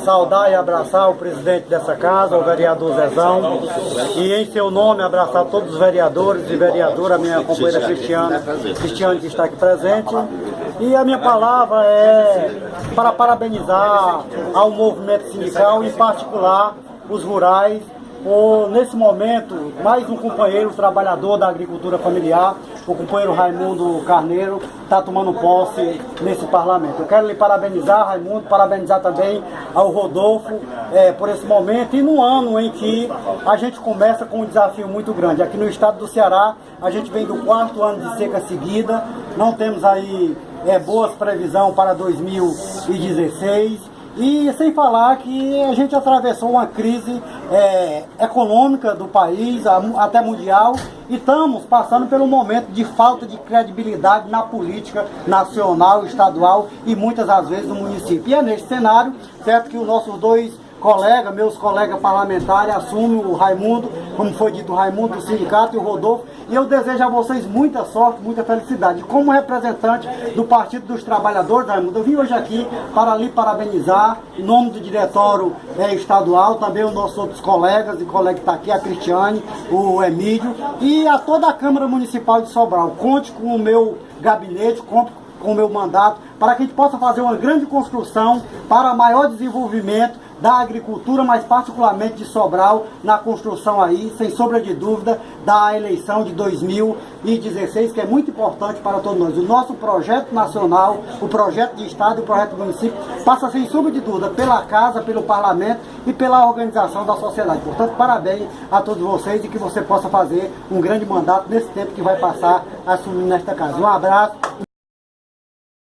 Saudar e abraçar o presidente dessa casa, o vereador Zezão, e em seu nome abraçar todos os vereadores e vereadoras, a minha companheira Cristiane que está aqui presente. E a minha palavra é para parabenizar ao movimento sindical, em particular os rurais, por, nesse momento, mais um companheiro trabalhador da agricultura familiar, o companheiro Raimundo Carneiro, está tomando posse nesse parlamento. Eu quero lhe parabenizar, Raimundo, parabenizar também ao Rodolfo por esse momento e no ano em que a gente começa com um desafio muito grande. Aqui no estado do Ceará, a gente vem do 4º ano de seca seguida, não temos aí boas previsões para 2016. E sem falar que a gente atravessou uma crise econômica do país, até mundial, e estamos passando pelo momento de falta de credibilidade na política nacional, estadual e muitas das vezes no município. E é nesse cenário, certo, que os nossos dois colegas, meus colegas parlamentares, assumem o Raimundo, como foi dito, o Raimundo do sindicato e o Rodolfo, e eu desejo a vocês muita sorte, muita felicidade. Como representante do Partido dos Trabalhadores, Raimundo, eu vim hoje aqui para lhe parabenizar, em nome do diretório estadual, também os nossos outros colegas, e colega que está aqui, a Cristiane, o Emílio, e a toda a Câmara Municipal de Sobral. Conte com o meu gabinete, conte com o meu mandato, para que a gente possa fazer uma grande construção para maior desenvolvimento da agricultura, mas particularmente de Sobral, na construção aí, sem sombra de dúvida, da eleição de 2016, que é muito importante para todos nós. O nosso projeto nacional, o projeto de Estado e o projeto do município passa sem sombra de dúvida pela Casa, pelo Parlamento e pela organização da sociedade. Portanto, parabéns a todos vocês e que você possa fazer um grande mandato nesse tempo que vai passar assumindo nesta casa. Um abraço.